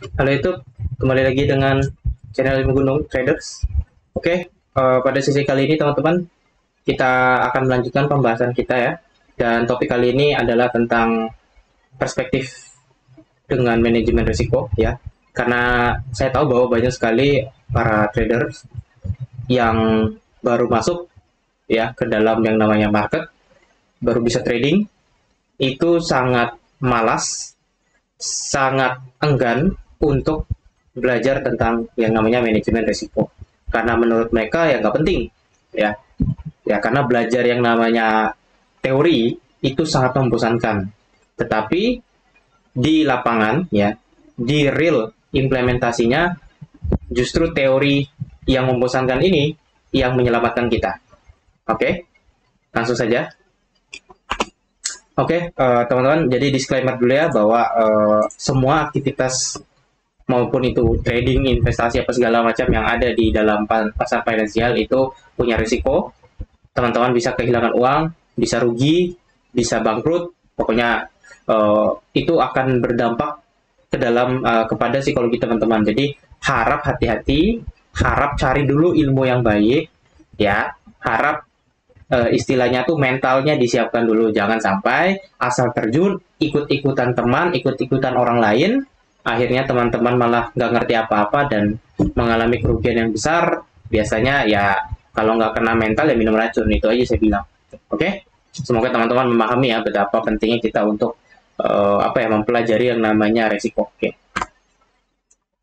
Halo YouTube, kembali lagi dengan channel Ilmu Gunung Traders. Oke, pada sesi kali ini teman-teman, kita akan melanjutkan pembahasan kita ya. Dan topik kali ini adalah tentang perspektif dengan manajemen risiko ya. Karena saya tahu bahwa banyak sekali para traders yang baru masuk ya ke dalam yang namanya market, baru bisa trading, itu sangat malas, sangat enggan untuk belajar tentang yang namanya manajemen risiko, karena menurut mereka ya nggak penting ya. Karena belajar yang namanya teori itu sangat membosankan, tetapi di lapangan ya, di real implementasinya, justru teori yang membosankan ini yang menyelamatkan kita. Oke, langsung saja. Oke, teman-teman, jadi disclaimer dulu ya bahwa semua aktivitas maupun itu trading, investasi apa segala macam yang ada di dalam pasar finansial itu punya risiko. Teman-teman bisa kehilangan uang, bisa rugi, bisa bangkrut, pokoknya itu akan berdampak ke dalam kepada psikologi teman-teman. Jadi harap hati-hati, harap cari dulu ilmu yang baik, ya, harap istilahnya tuh mentalnya disiapkan dulu, jangan sampai asal terjun, ikut-ikutan teman, ikut-ikutan orang lain, akhirnya teman-teman malah nggak ngerti apa-apa dan mengalami kerugian yang besar. Biasanya ya kalau nggak kena mental ya minum racun, itu aja saya bilang. Oke, semoga teman-teman memahami ya betapa pentingnya kita untuk mempelajari yang namanya resiko. Oke,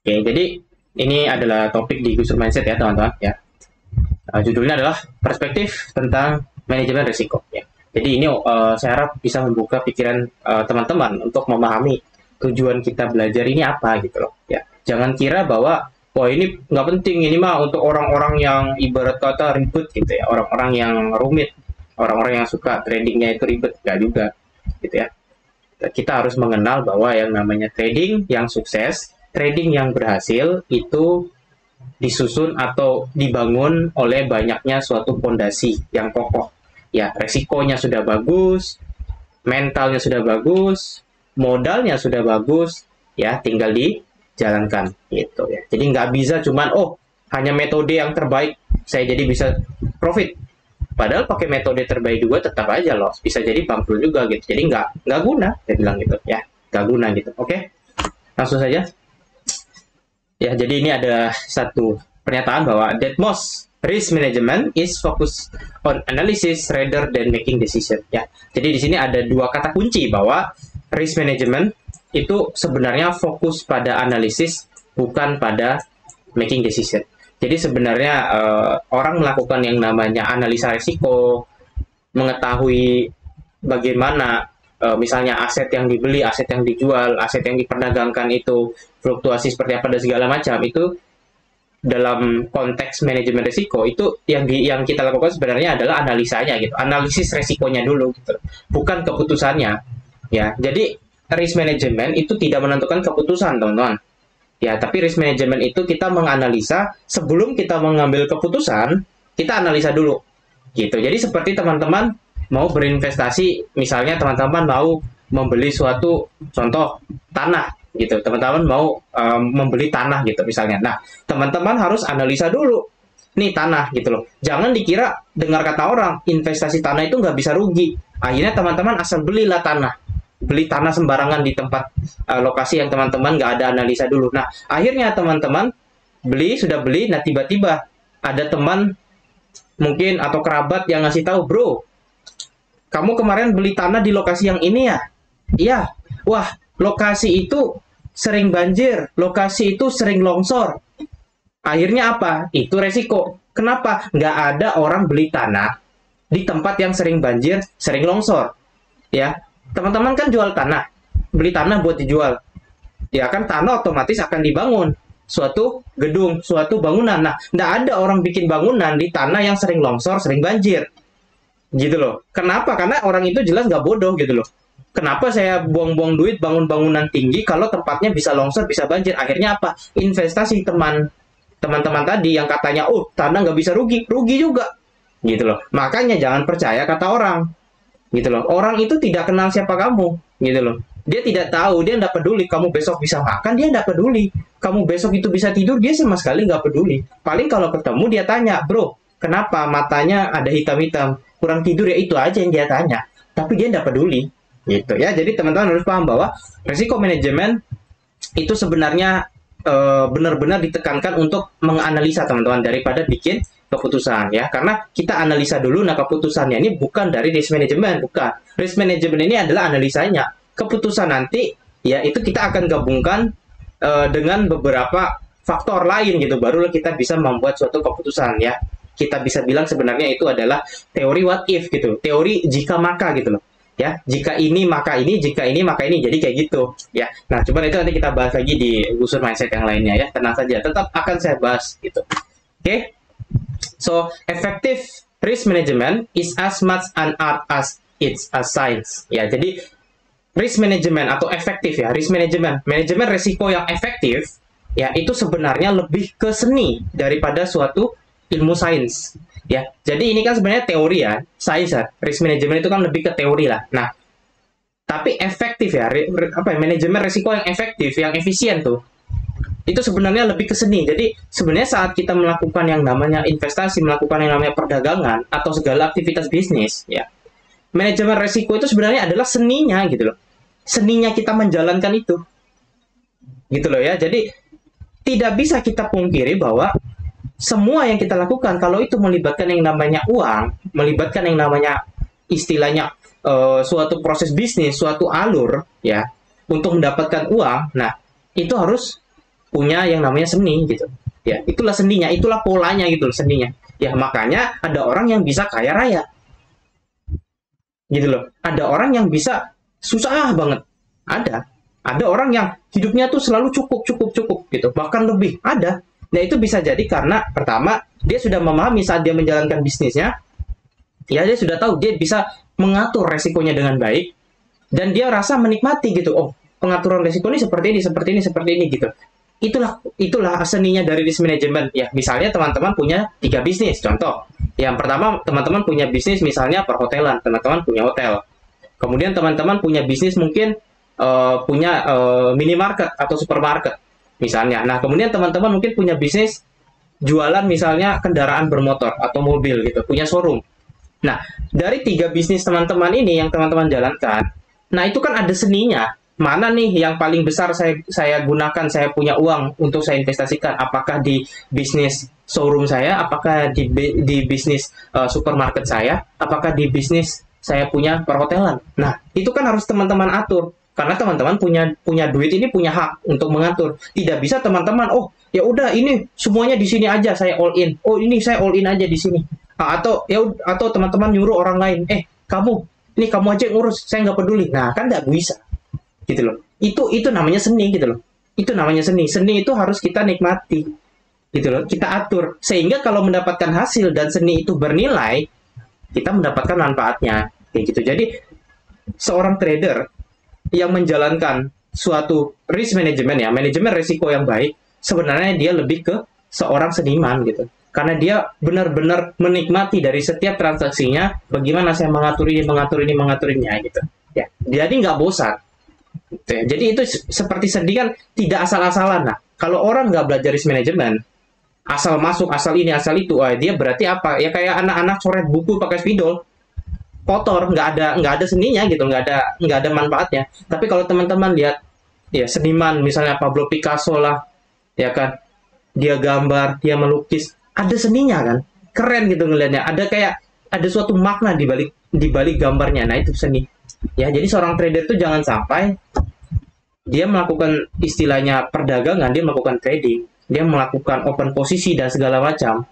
jadi ini adalah topik di Gusur Mindset ya teman-teman ya. Judulnya adalah perspektif tentang manajemen risiko ya. Jadi ini saya harap bisa membuka pikiran teman-teman untuk memahami tujuan kita belajar ini apa gitu loh ya. Jangan kira bahwa wah ini nggak penting, ini mah untuk orang-orang yang ibarat kata ribet gitu ya, orang-orang yang rumit, orang-orang yang suka tradingnya itu ribet, nggak juga gitu ya. Kita harus mengenal bahwa yang namanya trading yang sukses, trading yang berhasil itu disusun atau dibangun oleh banyaknya suatu fondasi yang kokoh. Ya, resikonya sudah bagus, mentalnya sudah bagus, modalnya sudah bagus, ya tinggal dijalankan gitu ya. Jadi nggak bisa cuman hanya metode yang terbaik saya jadi bisa profit. Padahal pakai metode terbaik juga tetap aja loss, bisa jadi bangkrut juga gitu. Jadi nggak guna, saya bilang gitu ya, nggak guna gitu. Oke, langsung saja. Ya, jadi ini ada satu pernyataan bahwa that most risk management is focus on analysis rather than making decision. Ya, jadi di sini ada dua kata kunci bahwa risk management itu sebenarnya fokus pada analisis, bukan pada making decision. Jadi sebenarnya orang melakukan yang namanya analisa risiko, mengetahui bagaimana misalnya aset yang dibeli, aset yang dijual, aset yang diperdagangkan itu fluktuasi seperti apa dan segala macam, itu dalam konteks manajemen risiko itu yang kita lakukan sebenarnya adalah analisanya gitu, analisis resikonya dulu gitu, bukan keputusannya ya. Jadi risk management itu tidak menentukan keputusan teman-teman ya, tapi risk management itu kita menganalisa sebelum kita mengambil keputusan, kita analisa dulu gitu. Jadi seperti teman-teman mau berinvestasi, misalnya teman-teman mau membeli suatu contoh tanah gitu, teman-teman mau membeli tanah gitu misalnya. Nah, teman-teman harus analisa dulu nih tanah gitu loh. Jangan dikira dengar kata orang investasi tanah itu nggak bisa rugi. Akhirnya teman-teman asal belilah tanah, beli tanah sembarangan di tempat lokasi yang teman-teman nggak ada analisa dulu. Nah, akhirnya teman-teman sudah beli, nah tiba-tiba ada teman mungkin atau kerabat yang ngasih tahu, bro, kamu kemarin beli tanah di lokasi yang ini ya? Iya. Wah, lokasi itu sering banjir, lokasi itu sering longsor. Akhirnya apa? Itu resiko. Kenapa? Nggak ada orang beli tanah di tempat yang sering banjir, sering longsor. Ya, teman-teman kan jual tanah, beli tanah buat dijual. Ya kan, tanah otomatis akan dibangun suatu gedung, suatu bangunan. Nah, nggak ada orang bikin bangunan di tanah yang sering longsor, sering banjir. Gitu loh. Kenapa? Karena orang itu jelas nggak bodoh gitu loh. Kenapa saya buang-buang duit bangun bangunan tinggi kalau tempatnya bisa longsor, bisa banjir? Akhirnya apa? Investasi teman-teman tadi yang katanya, tanah nggak bisa rugi, rugi juga. Gitu loh. Makanya jangan percaya kata orang. Gitu loh. Orang itu tidak kenal siapa kamu. Gitu loh. Dia tidak tahu, dia tidak peduli kamu besok bisa makan, dia tidak peduli. Kamu besok itu bisa tidur, dia sama sekali nggak peduli. Paling kalau ketemu dia tanya, bro, kenapa matanya ada hitam-hitam? Kurang tidur ya, itu aja yang dia tanya. Tapi dia tidak peduli. Gitu ya. Jadi teman-teman harus paham bahwa risiko manajemen itu sebenarnya benar-benar ditekankan untuk menganalisa teman-teman daripada bikin keputusan ya, karena kita analisa dulu. Nah, keputusannya ini bukan dari risk management, bukan. Risk management ini adalah analisanya. Keputusan nanti ya itu kita akan gabungkan dengan beberapa faktor lain gitu, barulah kita bisa membuat suatu keputusan ya. Kita bisa bilang sebenarnya itu adalah teori what if gitu, teori jika maka gitu loh ya. Jika ini maka ini, jika ini maka ini, jadi kayak gitu ya. Nah, coba itu nanti kita bahas lagi di unsur mindset yang lainnya ya. Tenang saja, tetap akan saya bahas gitu. Oke. So, effective risk management is as much an art as it's a science. Ya, jadi risk management atau efektif ya, risk management, manajemen risiko yang efektif ya, itu sebenarnya lebih ke seni daripada suatu ilmu sains ya. Jadi ini kan sebenarnya teori ya, sains ya. Risk management itu kan lebih ke teori lah. Nah, tapi efektif ya, manajemen risiko yang efektif, yang efisien tuh, itu sebenarnya lebih ke seni. Jadi sebenarnya saat kita melakukan yang namanya investasi, melakukan yang namanya perdagangan atau segala aktivitas bisnis ya, manajemen risiko itu sebenarnya adalah seninya gitu loh. Seninya kita menjalankan itu. Gitu loh ya. Jadi tidak bisa kita pungkiri bahwa semua yang kita lakukan kalau itu melibatkan yang namanya uang, melibatkan yang namanya istilahnya suatu proses bisnis, suatu alur ya, untuk mendapatkan uang. Nah, itu harus punya yang namanya seni gitu. Ya, itulah seninya, itulah polanya gitu loh, seninya. Ya, makanya ada orang yang bisa kaya raya. Gitu loh. Ada orang yang bisa susah banget. Ada orang yang hidupnya tuh selalu cukup gitu, bahkan lebih. Ada. Nah, itu bisa jadi karena pertama dia sudah memahami saat dia menjalankan bisnisnya, ya dia sudah tahu dia bisa mengatur resikonya dengan baik dan dia rasa menikmati gitu. Oh, pengaturan resiko ini seperti ini gitu. Itulah seninya dari risk management ya. Misalnya teman-teman punya 3 bisnis, contoh. Yang pertama, teman-teman punya bisnis misalnya perhotelan, teman-teman punya hotel. Kemudian teman-teman punya bisnis mungkin punya minimarket atau supermarket misalnya. Nah, kemudian teman-teman mungkin punya bisnis jualan misalnya kendaraan bermotor atau mobil gitu, punya showroom. Nah, dari 3 bisnis teman-teman ini yang teman-teman jalankan, nah itu kan ada seninya. Mana nih yang paling besar saya gunakan, saya punya uang untuk saya investasikan? Apakah di bisnis showroom saya? Apakah di bisnis supermarket saya? Apakah di bisnis saya punya perhotelan? Nah, itu kan harus teman-teman atur. Karena teman-teman punya duit ini, punya hak untuk mengatur. Tidak bisa teman-teman, oh ya udah ini semuanya di sini aja saya all in. Oh ini saya all in aja di sini. Atau teman-teman nyuruh orang lain, kamu aja yang urus, saya nggak peduli. Nah, kan nggak bisa. Gitu loh. Itu namanya seni gitu loh. Itu namanya seni. Seni itu harus kita nikmati. Gitu loh. Kita atur sehingga kalau mendapatkan hasil dan seni itu bernilai, kita mendapatkan manfaatnya. Kayak gitu. Jadi seorang trader yang menjalankan suatu risk management ya, manajemen risiko yang baik, sebenarnya dia lebih ke seorang seniman gitu. Karena dia benar-benar menikmati dari setiap transaksinya, bagaimana saya mengatur ini gitu. Ya, jadi nggak bosan. Gitu ya. Jadi itu seperti seni kan tidak asal-asalan. Nah, kalau orang nggak belajar risk management, asal masuk, asal ini, asal itu, dia berarti apa? Ya kayak anak-anak coret buku pakai spidol, kotor, nggak ada seninya gitu, nggak ada manfaatnya. Tapi kalau teman-teman lihat ya seniman misalnya Pablo Picasso lah, ya kan, dia gambar, dia melukis, ada seninya kan, keren gitu ngelihatnya. Ada suatu makna di balik gambarnya. Nah itu seni. Ya, jadi seorang trader itu jangan sampai dia melakukan istilahnya perdagangan, dia melakukan trading, dia melakukan open posisi dan segala macam,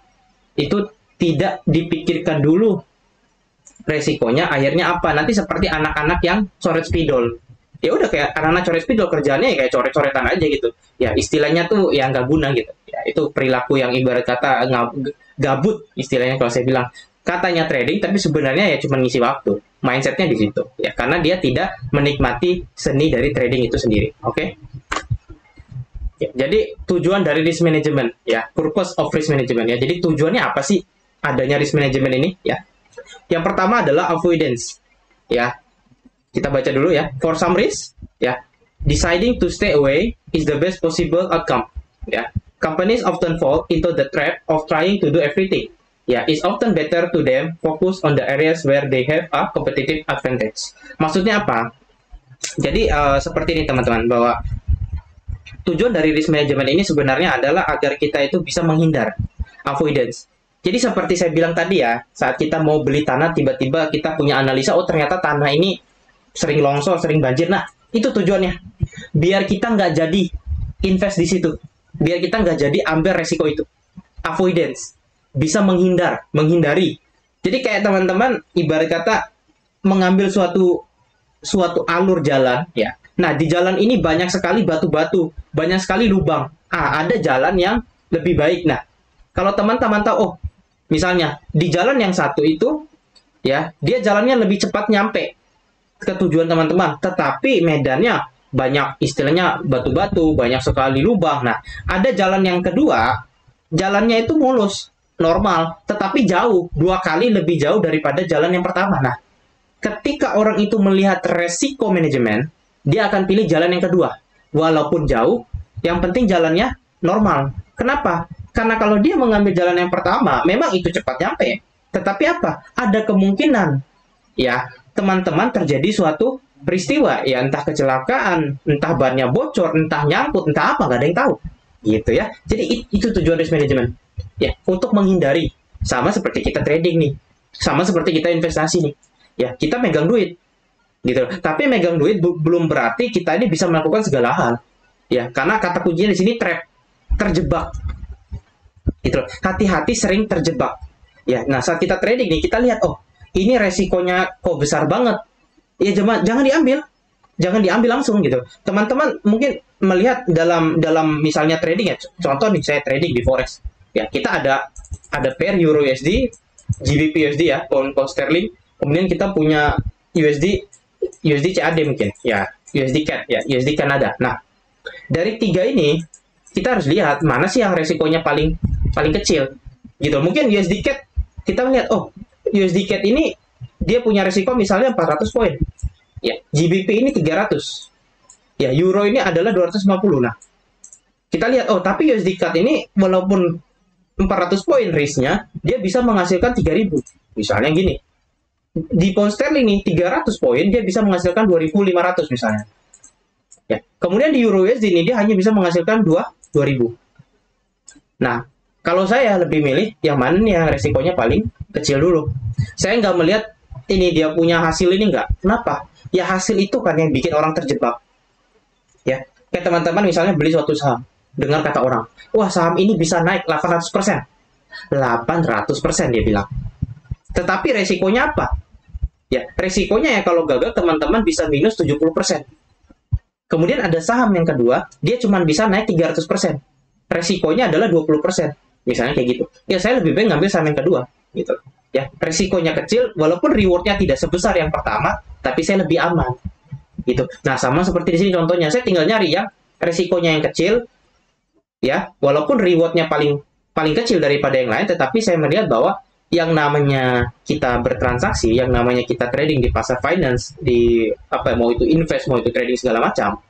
itu tidak dipikirkan dulu resikonya, akhirnya apa? Nanti seperti anak-anak yang coret spidol. Ya udah kayak anak-anak coret spidol, kerjaannya ya kayak coret-coretan aja gitu. Ya istilahnya tuh yang nggak guna gitu. Ya itu perilaku yang ibarat kata gabut istilahnya kalau saya bilang. Katanya trading tapi sebenarnya ya cuma ngisi waktu. Mindsetnya di situ. Ya karena dia tidak menikmati seni dari trading itu sendiri. Oke? Ya, jadi tujuan dari risk management ya, purpose of risk management ya. Jadi tujuannya apa sih adanya risk management ini ya? Yang pertama adalah avoidance. Ya. Kita baca dulu ya. For some risk, Ya, deciding to stay away is the best possible outcome. Ya, companies often fall into the trap of trying to do everything. Ya, it's often better to them focus on the areas where they have a competitive advantage. Maksudnya apa? Jadi seperti ini teman-teman, bahwa tujuan dari risk management ini sebenarnya adalah agar kita itu bisa menghindar, avoidance. Jadi seperti saya bilang tadi ya, saat kita mau beli tanah, tiba-tiba kita punya analisa, oh ternyata tanah ini sering longsor, sering banjir. Nah, itu tujuannya. Biar kita nggak jadi invest di situ. Biar kita nggak jadi ambil resiko itu. Avoidance. Bisa menghindari. Jadi kayak teman-teman, ibarat kata, mengambil suatu alur jalan, ya. Nah, di jalan ini banyak sekali batu-batu, banyak sekali lubang. Ada jalan yang lebih baik. Nah, kalau teman-teman tahu, oh, misalnya di jalan yang satu itu, ya, dia jalannya lebih cepat nyampe ke tujuan teman-teman, tetapi medannya banyak, istilahnya batu-batu, banyak sekali lubang. Nah, ada jalan yang kedua, jalannya itu mulus, normal, tetapi jauh, 2 kali lebih jauh daripada jalan yang pertama. Nah, ketika orang itu melihat resiko manajemen, dia akan pilih jalan yang kedua. Walaupun jauh, yang penting jalannya normal. Kenapa? Karena kalau dia mengambil jalan yang pertama, memang itu cepat nyampe. Tetapi apa? Ada kemungkinan, ya, teman-teman terjadi suatu peristiwa, ya, entah kecelakaan, entah bannya bocor, entah nyangkut, entah apa, nggak ada yang tahu. Gitu ya. Jadi itu tujuan risk management. Ya, untuk menghindari. Sama seperti kita trading nih. Sama seperti kita investasi nih. Ya, kita megang duit. Gitu. Tapi megang duit belum berarti kita ini bisa melakukan segala hal. Ya, karena kata kuncinya di sini trap, terjebak. Gitu. Hati-hati sering terjebak. Ya, nah saat kita trading nih, kita lihat, oh, ini resikonya kok besar banget. Ya, jangan diambil. Jangan diambil langsung gitu. Teman-teman mungkin melihat dalam misalnya trading ya. Contoh nih, saya trading di forex. Ya, kita ada pair Euro USD, GBP USD ya, pound sterling. Kemudian kita punya USD CAD mungkin. Ya, USD CAD ya, USD Kanada. Nah, dari 3 ini kita harus lihat mana sih yang resikonya paling kecil. Gitu. Mungkin USD CAD kita melihat, oh, USD CAD ini dia punya resiko misalnya 400 poin. Ya, GBP ini 300. Ya, Euro ini adalah 250. Nah, kita lihat, oh, tapi USD CAD ini walaupun 400 poin risknya, dia bisa menghasilkan 3000. Misalnya gini. Di pound sterling nih 300 poin dia bisa menghasilkan 2500 misalnya. Ya, kemudian di Euro USD ini dia hanya bisa menghasilkan 2000. Nah, kalau saya lebih milih yang mana nih yang resikonya paling kecil dulu. Saya nggak melihat ini dia punya hasil ini nggak. Kenapa? Ya hasil itu kan yang bikin orang terjebak. Ya, kayak teman-teman misalnya beli suatu saham. Dengar kata orang, wah saham ini bisa naik 800%. 800% dia bilang. Tetapi resikonya apa? Ya, resikonya ya kalau gagal teman-teman bisa minus 70%. Kemudian ada saham yang kedua, dia cuma bisa naik 300%. Resikonya adalah 20%. Misalnya kayak gitu. Ya saya lebih baik ngambil saham yang kedua, gitu. Ya, resikonya kecil walaupun rewardnya tidak sebesar yang pertama, tapi saya lebih aman. Gitu. Nah, sama seperti di sini contohnya, saya tinggal nyari yang resikonya yang kecil, ya, walaupun rewardnya paling kecil daripada yang lain, tetapi saya melihat bahwa yang namanya kita bertransaksi, yang namanya kita trading di pasar finance, di apa mau itu invest, mau itu trading segala macam,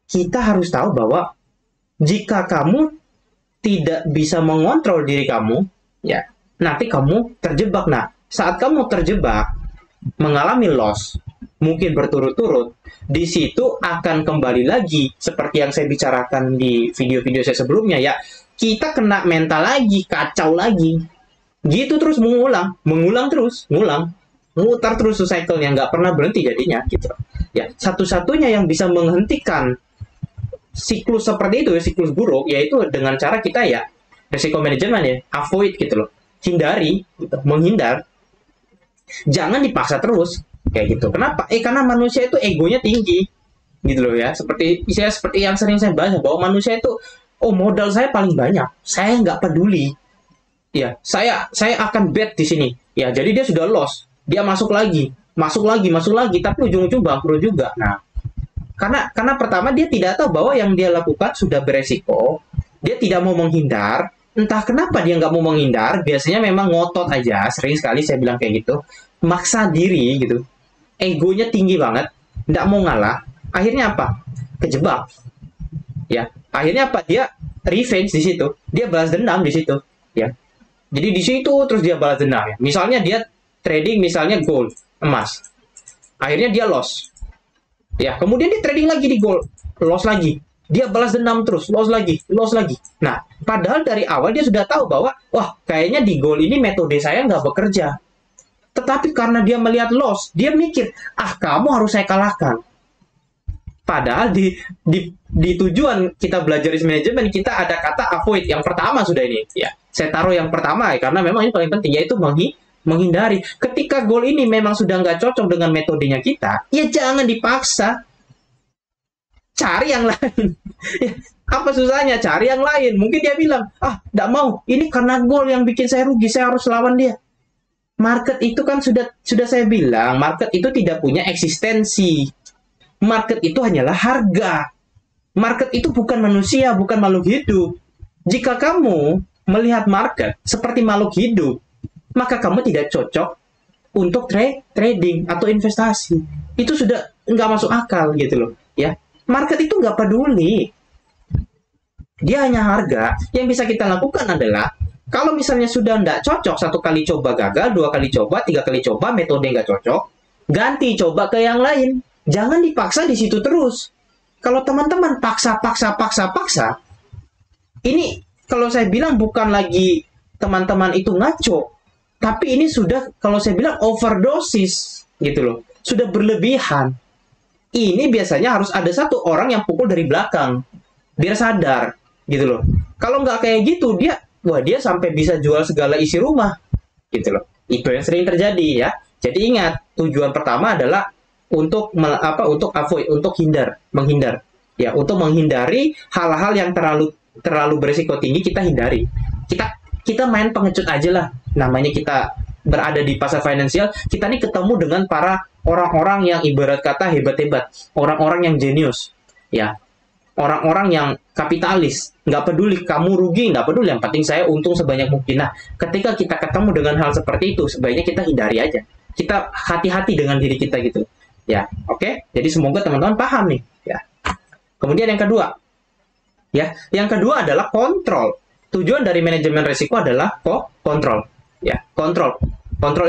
kita harus tahu bahwa jika kamu tidak bisa mengontrol diri kamu, ya, nanti kamu terjebak. Nah, saat kamu terjebak, mengalami loss, mungkin berturut-turut, di situ akan kembali lagi seperti yang saya bicarakan di video-video saya sebelumnya, ya, kita kena mental lagi, kacau lagi. Gitu terus mengulang terus, mutar terus cycle-nya, nggak pernah berhenti jadinya, gitu. Ya, satu-satunya yang bisa menghentikan siklus seperti itu, siklus buruk, yaitu dengan cara kita ya risiko manajemen ya, avoid gitu loh, hindari, gitu, menghindar, jangan dipaksa terus kayak gitu. Kenapa? Karena manusia itu egonya tinggi, gitu loh ya. Seperti yang sering saya bahas bahwa manusia itu, oh modal saya paling banyak, saya nggak peduli. Ya, saya akan bet di sini. Ya, jadi dia sudah loss, dia masuk lagi, tapi ujung-ujung bangkrut juga. Nah, karena pertama dia tidak tahu bahwa yang dia lakukan sudah beresiko, dia tidak mau menghindar. Entah kenapa dia nggak mau menghindar, biasanya memang ngotot aja. Sering sekali saya bilang kayak gitu, maksa diri gitu, egonya tinggi banget, nggak mau ngalah, akhirnya apa? Kejebak. Ya, akhirnya apa? Dia revenge di situ, dia balas dendam di situ. Ya, jadi di situ terus dia balas dendam. Ya. Misalnya dia trading misalnya gold, emas, akhirnya dia loss. Ya, kemudian dia trading lagi di gold, loss lagi. Dia balas dendam terus, loss lagi, loss lagi. Nah, padahal dari awal dia sudah tahu bahwa, wah, kayaknya di gold ini metode saya nggak bekerja. Tetapi karena dia melihat loss, dia mikir, kamu harus saya kalahkan. Padahal di tujuan kita belajar risk management, kita ada kata avoid. Yang pertama sudah ini. Ya, saya taruh yang pertama, ya, karena memang ini paling penting, yaitu menghindari. Ketika goal ini memang sudah nggak cocok dengan metodenya kita, ya jangan dipaksa. Cari yang lain. Apa susahnya? Cari yang lain. Mungkin dia bilang, nggak mau. Ini karena goal yang bikin saya rugi. Saya harus lawan dia. Market itu kan sudah saya bilang, market itu tidak punya eksistensi. Market itu hanyalah harga. Market itu bukan manusia, bukan makhluk hidup. Jika kamu melihat market seperti makhluk hidup, maka kamu tidak cocok untuk trading atau investasi. Itu sudah nggak masuk akal gitu loh. Ya. Market itu nggak peduli. Dia hanya harga. Yang bisa kita lakukan adalah, kalau misalnya sudah nggak cocok, 1 kali coba gagal, 2 kali coba, 3 kali coba, metode nggak cocok, ganti, coba ke yang lain. Jangan dipaksa di situ terus. Kalau teman-teman paksa, ini kalau saya bilang bukan lagi teman-teman itu ngaco, tapi ini sudah, kalau saya bilang overdosis, gitu loh. Sudah berlebihan. Ini biasanya harus ada satu orang yang pukul dari belakang biar sadar, gitu loh. Kalau nggak kayak gitu, dia sampai bisa jual segala isi rumah, gitu loh. Itu yang sering terjadi ya. Jadi ingat, tujuan pertama adalah untuk avoid, untuk menghindar. Ya, untuk menghindari hal-hal yang terlalu berisiko tinggi, kita hindari. Kita main pengecut aja lah. Namanya kita berada di pasar finansial, kita nih ketemu dengan para orang-orang yang ibarat kata hebat-hebat, orang-orang yang jenius, ya, orang-orang yang kapitalis, nggak peduli kamu rugi, nggak peduli, yang penting saya untung sebanyak mungkin. Nah, ketika kita ketemu dengan hal seperti itu, sebaiknya kita hindari aja, kita hati-hati dengan diri kita gitu, ya, oke? Jadi semoga teman-teman paham nih, ya. Kemudian yang kedua, ya, yang kedua adalah kontrol. Tujuan dari manajemen risiko adalah kontrol, ya, kontrol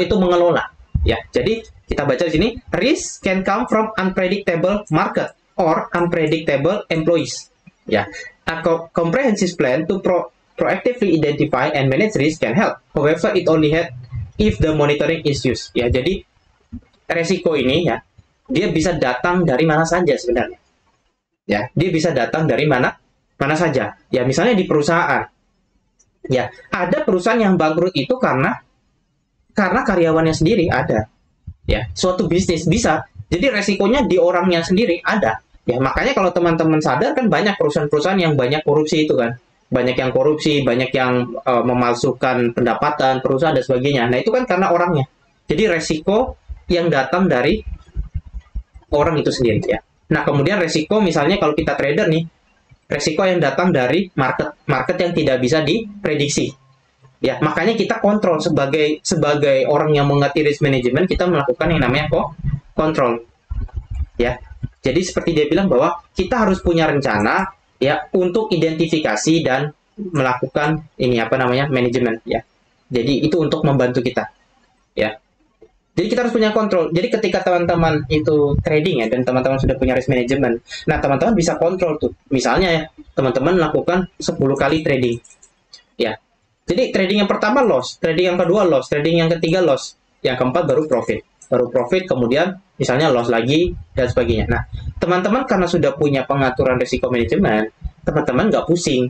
itu mengelola, ya. Jadi kita baca di sini, risk can come from unpredictable market or unpredictable employees. Ya, a comprehensive plan to proactively identify and manage risk can help. However, it only help if the monitoring is used. Ya, jadi resiko ini ya, dia bisa datang dari mana saja sebenarnya. Ya, dia bisa datang dari mana saja. Ya, misalnya di perusahaan. Ya, ada perusahaan yang bangkrut itu karena karyawannya sendiri ada. Ya, suatu bisnis bisa. Jadi resikonya di orangnya sendiri ada. Ya, makanya kalau teman-teman sadar kan banyak perusahaan-perusahaan yang banyak korupsi itu kan. Banyak yang korupsi, banyak yang memalsukan pendapatan perusahaan dan sebagainya. Nah, itu kan karena orangnya. Jadi resiko yang datang dari orang itu sendiri ya. Nah, kemudian resiko misalnya kalau kita trader nih, resiko yang datang dari market yang tidak bisa diprediksi. Ya, makanya kita kontrol sebagai orang yang mengerti risk management, kita melakukan yang namanya kontrol. Ya. Jadi seperti dia bilang bahwa kita harus punya rencana ya untuk identifikasi dan melakukan manajemen ya. Jadi itu untuk membantu kita. Ya. Jadi kita harus punya kontrol. Jadi ketika teman-teman itu trading ya dan teman-teman sudah punya risk management, nah teman-teman bisa kontrol tuh. Misalnya ya, teman-teman melakukan 10 kali trading. Ya. Jadi trading yang pertama loss, trading yang kedua loss, trading yang ketiga loss, yang keempat baru profit. Baru profit, kemudian misalnya loss lagi, dan sebagainya. Nah, teman-teman karena sudah punya pengaturan risiko manajemen, teman-teman nggak pusing.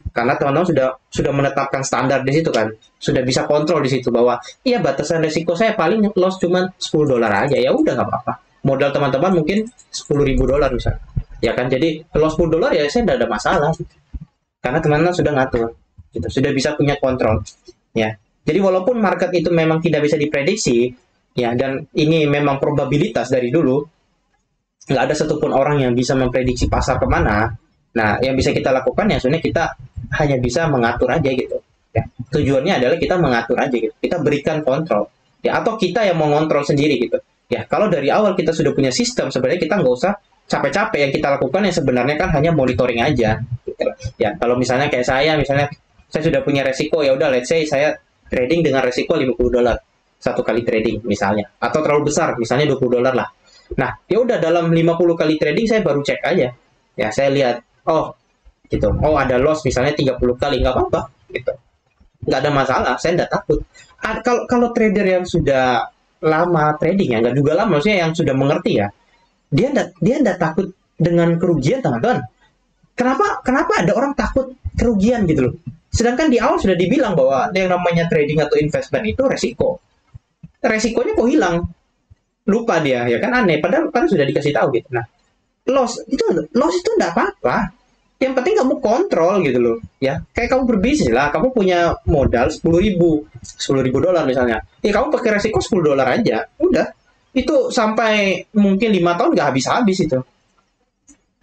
Karena teman-teman sudah menetapkan standar di situ kan. Sudah bisa kontrol di situ bahwa, iya batasan risiko saya paling loss cuma $10 aja. Ya udah nggak apa-apa. Modal teman-teman mungkin $10.000 misalnya. Ya kan, jadi loss $10 ya saya nggak ada masalah. Karena teman-teman sudah ngatur. Gitu. Sudah bisa punya kontrol. Ya. Jadi walaupun market itu memang tidak bisa diprediksi, ya, dan ini memang probabilitas dari dulu, nggak ada satupun orang yang bisa memprediksi pasar kemana. Nah, yang bisa kita lakukan ya sebenarnya kita hanya bisa mengatur aja gitu. Ya. Tujuannya adalah kita mengatur aja gitu. Kita berikan kontrol. Ya, atau kita yang mengontrol sendiri gitu. Ya, kalau dari awal kita sudah punya sistem, sebenarnya kita nggak usah capek-capek yang kita lakukan yang sebenarnya kan hanya monitoring aja gitu. Ya kalau misalnya kayak misalnya saya sudah punya resiko, ya udah let's say saya trading dengan resiko $50 satu kali trading misalnya, atau terlalu besar misalnya $20 lah. Nah ya udah, dalam 50 kali trading saya baru cek aja, ya saya lihat oh gitu, oh ada loss misalnya 30 kali, nggak apa-apa gitu, nggak ada masalah, saya nggak takut. Kalau trader yang sudah lama trading, ya nggak juga lama, maksudnya yang sudah mengerti ya, dia nggak takut dengan kerugian, teman-teman. Kenapa ada orang takut kerugian gitu loh? Sedangkan di awal sudah dibilang bahwa yang namanya trading atau investment itu resiko. Resikonya kok hilang? Lupa dia, ya kan, aneh. Padahal sudah dikasih tahu gitu. Nah, loss itu nggak apa-apa. Yang penting kamu kontrol gitu loh, ya. Kayak kamu berbisnis lah, kamu punya modal $10.000 misalnya. Ya kamu pakai resiko $10 aja, udah. Itu sampai mungkin 5 tahun nggak habis-habis itu.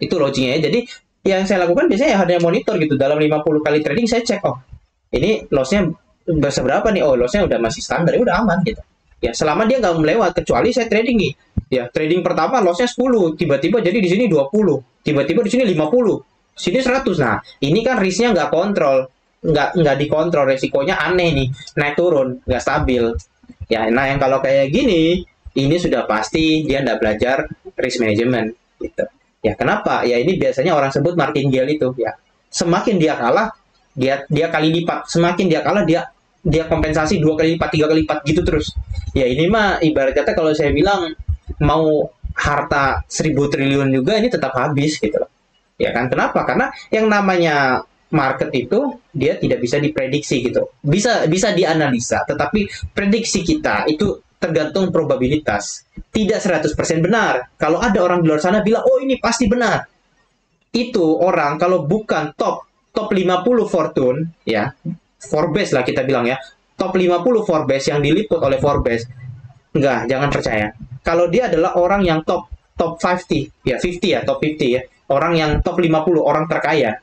Itu logiknya ya. Jadi yang saya lakukan biasanya hanya monitor gitu. Dalam 50 kali trading saya cek, oh ini lossnya udah seberapa nih, oh lossnya udah masih standar, ya udah aman gitu. Ya selama dia nggak melewat, kecuali saya trading nih. Ya trading pertama lossnya 10, tiba-tiba jadi di sini 20, tiba-tiba di sini 50, sini 100. Nah ini kan risknya nggak kontrol, nggak dikontrol, resikonya aneh nih, naik turun, nggak stabil. Ya nah yang kalau kayak gini, ini sudah pasti dia nggak belajar risk management gitu. Ya kenapa? Ya ini biasanya orang sebut martingale itu ya. Semakin dia kalah, dia kali lipat. Semakin dia kalah, dia kompensasi 2 kali lipat, 3 kali lipat gitu terus. Ya ini mah ibarat kata kalau saya bilang mau harta 1.000 triliun juga ini tetap habis gitu loh. Ya kan? Kenapa? Karena yang namanya market itu dia tidak bisa diprediksi gitu. Bisa dianalisa, tetapi prediksi kita itu tergantung probabilitas. Tidak 100% benar. Kalau ada orang di luar sana bilang, oh ini pasti benar. Itu orang kalau bukan top 50 Fortune, ya, Forbes lah kita bilang ya, top 50 Forbes yang diliput oleh Forbes, enggak, jangan percaya. Kalau dia adalah orang yang top 50, ya 50 ya, top 50 ya, orang yang top 50, orang terkaya,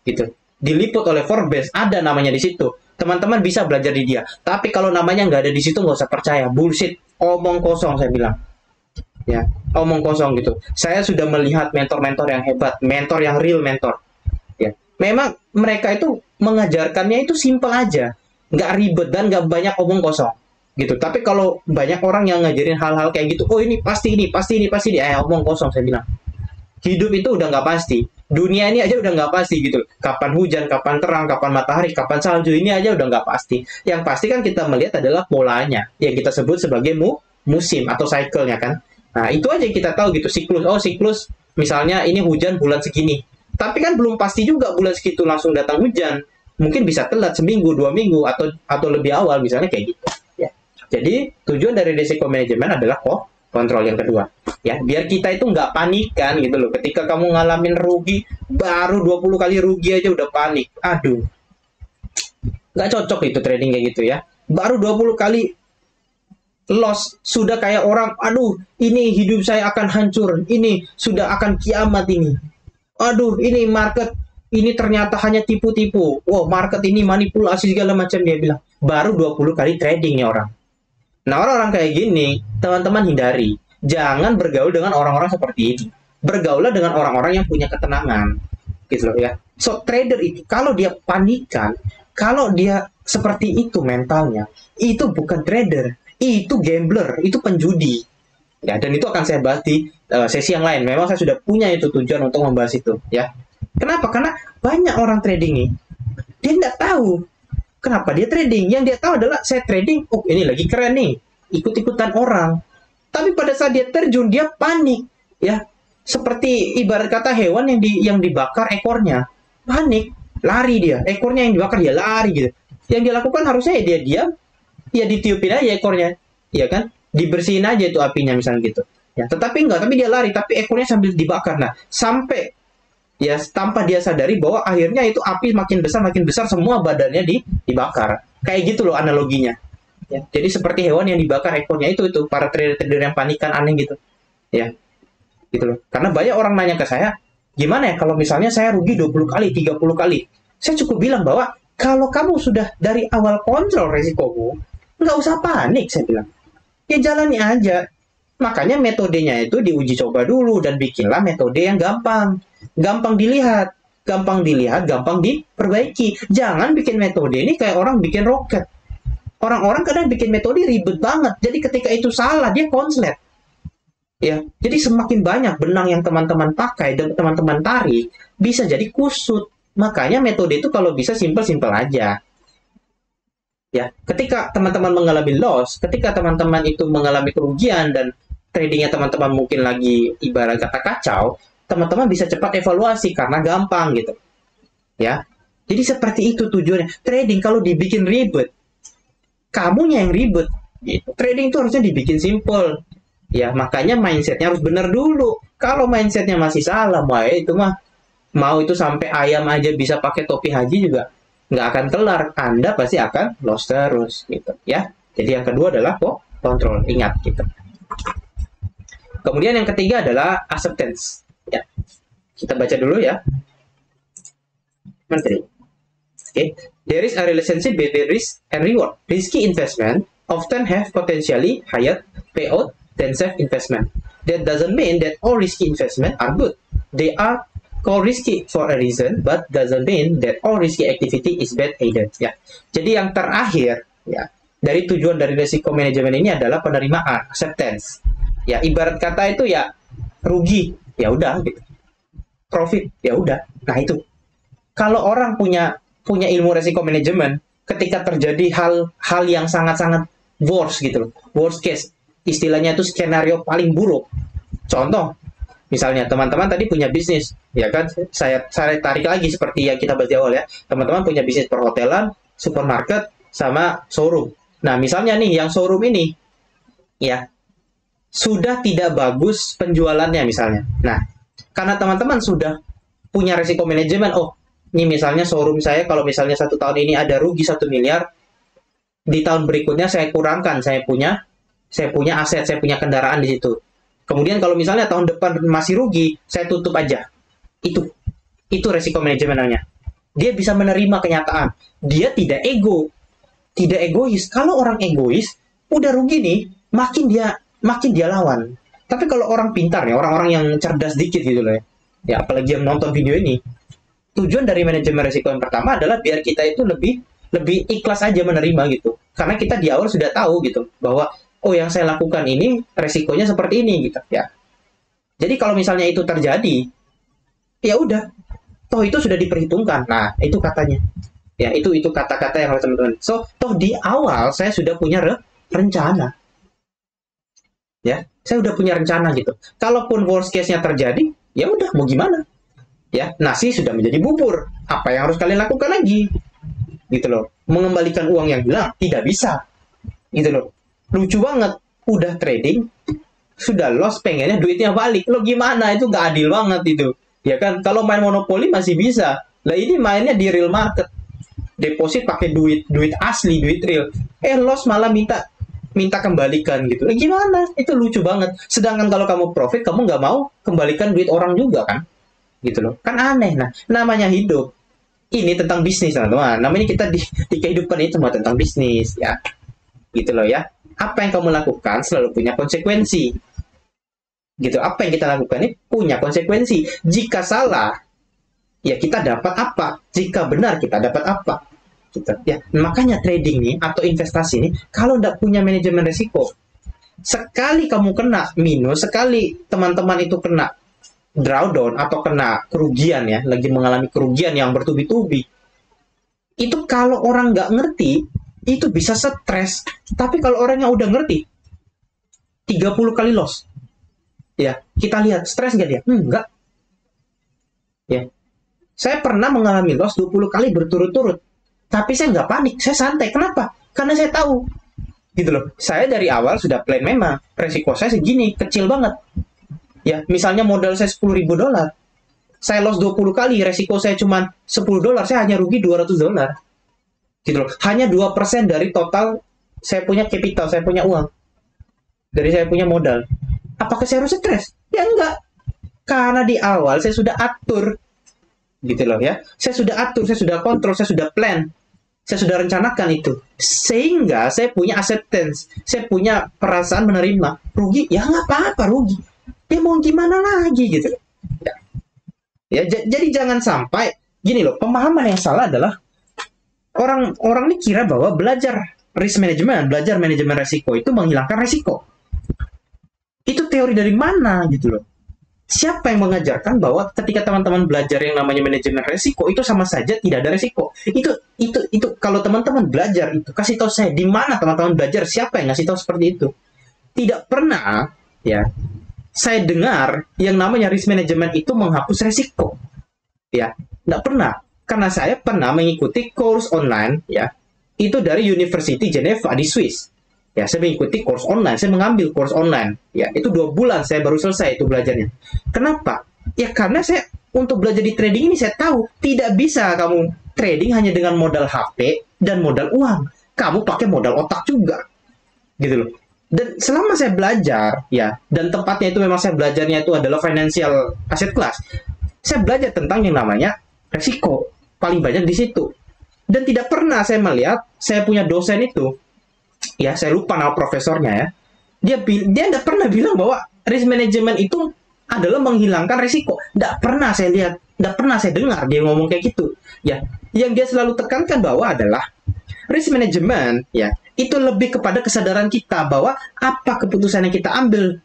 gitu. Diliput oleh Forbes, ada namanya di situ. Teman-teman bisa belajar di dia. Tapi kalau namanya nggak ada di situ, nggak usah percaya. Bullshit. Omong kosong, saya bilang. Ya, omong kosong gitu. Saya sudah melihat mentor-mentor yang hebat. Mentor yang real mentor. Ya, memang mereka itu mengajarkannya itu simpel aja. Nggak ribet dan nggak banyak omong kosong. Gitu. Tapi kalau banyak orang yang ngajarin hal-hal kayak gitu, oh ini pasti ini, pasti ini, pasti ini. Omong kosong, saya bilang. Hidup itu udah nggak pasti. Dunia ini aja udah nggak pasti gitu. Kapan hujan, kapan terang, kapan matahari, kapan salju, ini aja udah nggak pasti. Yang pasti kan kita melihat adalah polanya, yang kita sebut sebagai musim atau cycle-nya kan. Nah itu aja yang kita tahu gitu, siklus. Oh siklus, misalnya ini hujan bulan segini. Tapi kan belum pasti juga bulan segitu langsung datang hujan. Mungkin bisa telat seminggu, 2 minggu, atau lebih awal misalnya kayak gitu. Ya. Jadi tujuan dari risiko manajemen adalah kontrol yang kedua. Ya, biar kita itu nggak panikan gitu loh. Ketika kamu ngalamin rugi, baru 20 kali rugi aja udah panik. Aduh. Nggak cocok itu trading kayak gitu ya. Baru 20 kali loss, sudah kayak orang, aduh, ini hidup saya akan hancur. Ini sudah akan kiamat ini. Aduh, ini market, ini ternyata hanya tipu-tipu. Wow, market ini manipulasi segala macam, dia bilang. Baru 20 kali tradingnya orang. Nah, orang-orang kayak gini, teman-teman hindari. Jangan bergaul dengan orang-orang seperti ini. Bergaulah dengan orang-orang yang punya ketenangan. Gitu loh ya. So, trader itu, kalau dia panikan, kalau dia seperti itu mentalnya, itu bukan trader. Itu gambler, itu penjudi. Ya, dan itu akan saya bahas di sesi yang lain. Memang saya sudah punya itu tujuan untuk membahas itu. Ya. Kenapa? Karena banyak orang trading nih. Dia nggak tahu. Kenapa dia trading? Yang dia tahu adalah saya trading, oh ini lagi keren nih, ikut-ikutan orang. Tapi pada saat dia terjun, dia panik, ya. Seperti ibarat kata hewan yang dibakar ekornya, panik, lari dia. Ekornya yang dibakar dia lari gitu. Yang dia lakukan harusnya ya dia diam, ya ditiupin aja ekornya, ya kan? Dibersihin aja itu apinya misalnya gitu. Ya, tetapi enggak, tapi dia lari, tapi ekornya sambil dibakar. Nah, sampai ya tanpa dia sadari bahwa akhirnya itu api makin besar semua badannya dibakar. Kayak gitu loh analoginya. Ya, jadi seperti hewan yang dibakar ekornya itu para trader-trader yang panikan aneh gitu. Ya. Gitu loh. Karena banyak orang nanya ke saya, gimana ya kalau misalnya saya rugi 20 kali, 30 kali. Saya cukup bilang bahwa kalau kamu sudah dari awal kontrol resikomu, nggak usah panik, saya bilang. Ya jalani aja. Makanya metodenya itu diuji coba dulu dan bikinlah metode yang gampang. Gampang dilihat, gampang diperbaiki. Jangan bikin metode ini kayak orang bikin roket. Orang-orang kadang bikin metode ribet banget. Jadi ketika itu salah, dia konslet. Ya, jadi semakin banyak benang yang teman-teman pakai dan teman-teman tarik, bisa jadi kusut. Makanya metode itu kalau bisa simpel-simpel aja. Ya, ketika teman-teman mengalami loss, ketika teman-teman itu mengalami kerugian dan tradingnya teman-teman mungkin lagi ibarat kata kacau, teman-teman bisa cepat evaluasi karena gampang gitu. Ya. Jadi seperti itu tujuannya. Trading kalau dibikin ribet, kamunya yang ribet. Gitu. Trading itu harusnya dibikin simple. Ya, makanya mindsetnya harus benar dulu. Kalau mindsetnya masih salah, itu mah mau itu sampai ayam aja bisa pakai topi haji juga nggak akan kelar. Anda pasti akan loss terus gitu ya. Jadi yang kedua adalah kontrol. Ingat gitu. Kemudian yang ketiga adalah acceptance. Ya. Kita baca dulu ya. Menteri. Okay. There is a relationship between risk and reward. Risky investment often have potentially higher payout than safe investment. That doesn't mean that all risky investment are good. They are called risky for a reason, but doesn't mean that all risky activity is bad either. Ya. Jadi yang terakhir, ya, dari tujuan dari risiko manajemen ini adalah penerimaan, acceptance. Ya, ibarat kata itu ya rugi, ya udah gitu. Profit, ya udah. Nah, itu. Kalau orang punya ilmu risiko manajemen, ketika terjadi hal yang sangat-sangat worst gitu loh. Worst case. Istilahnya itu skenario paling buruk. Contoh, misalnya teman-teman tadi punya bisnis, ya kan? Saya tarik lagi seperti yang kita bahas di awal ya. Teman-teman punya bisnis perhotelan, supermarket, sama showroom. Nah, misalnya nih yang showroom ini, ya, sudah tidak bagus penjualannya misalnya. Nah, karena teman-teman sudah punya risiko manajemen, oh, ini misalnya showroom saya kalau misalnya 1 tahun ini ada rugi 1 miliar, di tahun berikutnya saya kurangkan, saya punya aset, saya punya kendaraan di situ. Kemudian kalau misalnya tahun depan masih rugi, saya tutup aja. Itu risiko manajemen namanya. Dia bisa menerima kenyataan. Dia tidak egois. Kalau orang egois, udah rugi nih, makin dia lawan. Tapi kalau orang pintar ya, orang-orang yang cerdas dikit gitu loh ya. Ya, apalagi yang nonton video ini. Tujuan dari manajemen risiko yang pertama adalah biar kita itu lebih ikhlas aja menerima gitu. Karena kita di awal sudah tahu gitu bahwa oh yang saya lakukan ini resikonya seperti ini gitu ya. Jadi kalau misalnya itu terjadi, ya udah. Toh itu sudah diperhitungkan. Nah, itu katanya. Ya, itu kata-kata yang harus teman-teman. So, toh di awal saya sudah punya rencana. Ya, saya udah punya rencana gitu. Kalaupun worst case-nya terjadi, ya udah mau gimana? Ya, nasi sudah menjadi bubur. Apa yang harus kalian lakukan lagi? Gitu loh. Mengembalikan uang yang hilang tidak bisa. Gitu loh. Lucu banget. Udah trading, sudah loss, pengennya duitnya balik. Lo gimana? Itu gak adil banget itu. Ya kan? Kalau main monopoli masih bisa. Lah ini mainnya di real market. Deposit pakai duit asli, duit real. Loss malah minta kembalikan gitu. Gimana? Itu lucu banget. Sedangkan kalau kamu profit, kamu nggak mau kembalikan duit orang juga kan? Gitu loh. Kan aneh. Nah, namanya hidup. Ini tentang bisnis, teman-teman. Namanya kita di kehidupan itu semua tentang bisnis, ya. Gitu loh ya. Apa yang kamu lakukan selalu punya konsekuensi. Gitu. Apa yang kita lakukan ini punya konsekuensi. Jika salah, ya kita dapat apa? Jika benar, kita dapat apa? Gitu. Ya, makanya trading nih atau investasi nih kalau nggak punya manajemen risiko, sekali kamu kena minus, sekali teman-teman itu kena drawdown atau kena kerugian ya, lagi mengalami kerugian yang bertubi-tubi, itu kalau orang nggak ngerti itu bisa stres. Tapi kalau orang yang udah ngerti 30 kali loss, ya kita lihat stres nggak dia? Enggak. Ya, saya pernah mengalami loss 20 kali berturut-turut. Tapi saya nggak panik, saya santai. Kenapa? Karena saya tahu. Gitu loh. Saya dari awal sudah plan memang. Resiko saya segini, kecil banget. Ya, misalnya modal saya $10.000. Saya loss 20 kali, resiko saya cuma $10, saya hanya rugi $200. Gitu loh. Hanya 2% dari total saya punya capital, saya punya uang. Dari saya punya modal. Apakah saya harus stres? Ya enggak. Karena di awal saya sudah atur. Gitu loh ya. Saya sudah atur, saya sudah kontrol, saya sudah plan. Saya sudah rencanakan itu. Sehingga saya punya acceptance. Saya punya perasaan menerima. Rugi? Ya nggak apa-apa rugi. Ya mau gimana lagi gitu. Ya, jadi jangan sampai, gini loh, pemahaman yang salah adalah orang ini kira bahwa belajar risk management, belajar manajemen resiko itu menghilangkan resiko. Itu teori dari mana gitu loh. Siapa yang mengajarkan bahwa ketika teman-teman belajar yang namanya manajemen resiko itu sama saja tidak ada resiko? Itu kalau teman-teman belajar itu kasih tahu saya di mana teman-teman belajar, siapa yang ngasih tahu seperti itu? Tidak pernah ya saya dengar yang namanya risk management itu menghapus resiko. Ya, tidak pernah. Karena saya pernah mengikuti course online ya. Itu dari University Geneva di Swiss. Ya, saya mengikuti course online, saya mengambil course online. Ya, itu 2 bulan saya baru selesai itu belajarnya. Kenapa? Ya karena saya untuk belajar di trading ini saya tahu tidak bisa kamu trading hanya dengan modal HP dan modal uang. Kamu pakai modal otak juga. Gitu loh. Dan selama saya belajar, ya, dan tempatnya itu memang saya belajarnya itu adalah financial asset class. Saya belajar tentang yang namanya resiko. Paling banyak di situ. Dan tidak pernah saya melihat, saya punya dosen itu, ya saya lupa nama profesornya ya, dia tidak pernah bilang bahwa risk management itu adalah menghilangkan risiko. Tidak pernah saya lihat, tidak pernah saya dengar dia ngomong kayak gitu. Ya, yang dia selalu tekankan bahwa adalah risk management ya itu lebih kepada kesadaran kita bahwa apa keputusan yang kita ambil